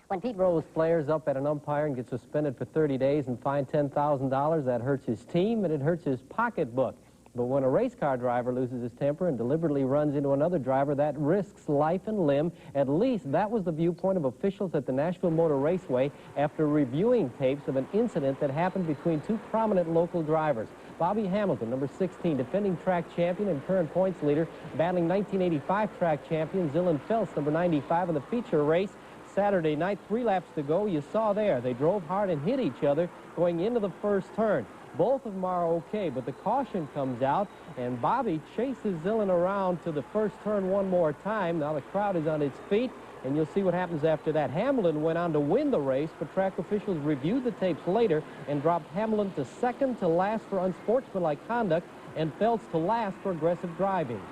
When Pete Rose flares up at an umpire and gets suspended for 30 days and fined $10,000, that hurts his team and it hurts his pocketbook. But when a race car driver loses his temper and deliberately runs into another driver, that risks life and limb. At least that was the viewpoint of officials at the Nashville Motor Raceway after reviewing tapes of an incident that happened between two prominent local drivers. Bobby Hamilton, number 16, defending track champion and current points leader, battling 1985 track champion Zillen, number 95, in the feature race Saturday night. 3 laps to go. You saw there, they drove hard and hit each other going into the first turn. Both of them are okay, but the caution comes out, and Bobby chases Zillen around to the first turn one more time. Now the crowd is on its feet, and you'll see what happens after that. Hamilton went on to win the race, but track officials reviewed the tapes later and dropped Hamilton to second to last for unsportsmanlike conduct and Phelps to last for aggressive driving.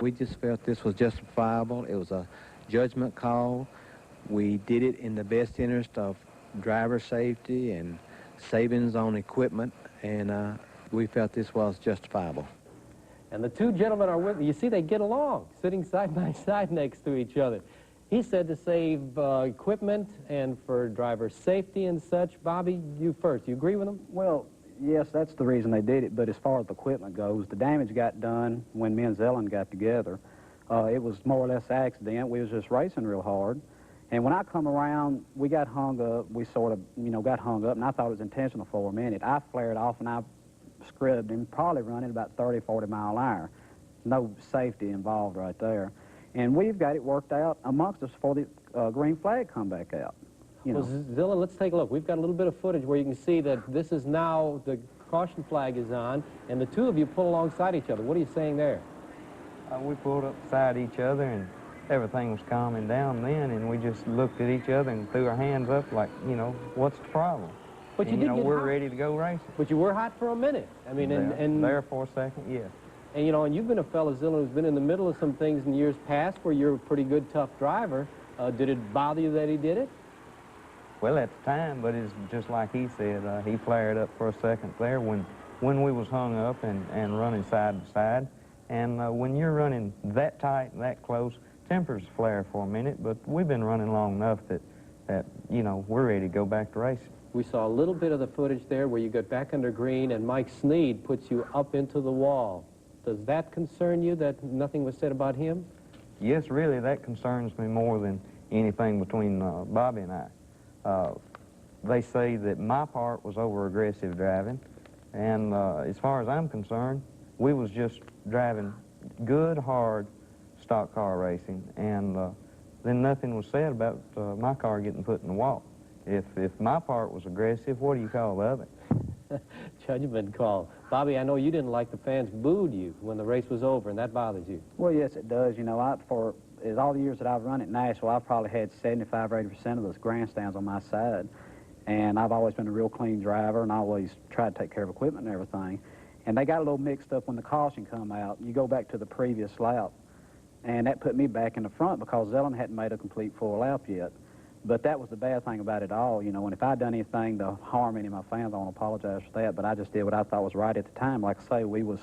We just felt this was justifiable. It was a judgment call. We did it in the best interest of driver safety and savings on equipment, and we felt this was justifiable. And the two gentlemen are with me. You see, they get along, sitting side by side next to each other. He said to save equipment and for driver safety and such. Bobby, you first. You agree with him? Well, yes, that's the reason they did it, but as far as the equipment goes, the damage got done when me and Zillon got together. It was more or less accident. We was just racing real hard. And when I come around, we got hung up. We sort of, got hung up, and I thought it was intentional for a minute. I flared off, and I scrubbed him, probably running about 30, 40 mile an hour. No safety involved right there. And we've got it worked out amongst us before the green flag come back out. Well, Zillen, let's take a look. We've got a little bit of footage where you can see that this is now, the caution flag is on, and the two of you pull alongside each other. What are you saying there? We pulled up beside each other, and everything was calming down then, and we just looked at each other and threw our hands up like, what's the problem? But and, you did get we're hot. Ready to go racing. But you were hot for a minute. I mean, and there for a second, yes. And, and you've been a fellow, Zillen, who's been in the middle of some things in years past where you're a pretty good, tough driver. Did it bother you that he did it? Well, at the time, but it's just like he said, he flared up for a second there when we was hung up and running side to side. And when you're running that tight and that close, tempers flare for a minute, but we've been running long enough that we're ready to go back to racing. We saw a little bit of the footage there where you got back under green and Mike Sneed puts you up into the wall. Does that concern you that nothing was said about him? Yes, really, that concerns me more than anything between Bobby and I. They say that my part was over-aggressive driving, and as far as I'm concerned, we was just driving good, hard stock car racing, and then nothing was said about my car getting put in the wall. If my part was aggressive, what do you call the other? Judgment call. Bobby, I know you didn't like the fans booed you when the race was over, and that bothers you. Well, yes, it does. For all the years that I've run at Nashville, I've probably had 75 or 80% of those grandstands on my side. And I've always been a real clean driver, and I always tried to take care of equipment and everything. And they got a little mixed up when the caution come out. You go back to the previous lap, and that put me back in the front because Zillon hadn't made a complete full lap yet. But that was the bad thing about it all, and if I'd done anything to harm any of my fans, I want to apologize for that, but I just did what I thought was right at the time. Like I say, we was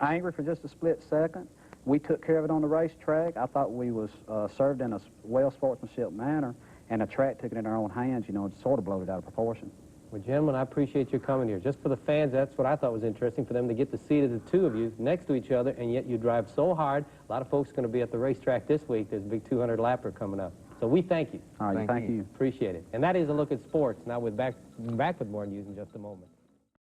angry for just a split second. We took care of it on the racetrack. I thought we was served in a well sportsmanship manner, and the track took it in their own hands, and sort of blew it out of proportion. Well, gentlemen, I appreciate you coming here. Just for the fans, that's what I thought was interesting, for them to get to see the two of you next to each other, and yet you drive so hard. A lot of folks are going to be at the racetrack this week. There's a big 200-lapper coming up. So we thank you. All right, thank you. Appreciate it. And that is a look at sports. Now we're back with more news in just a moment.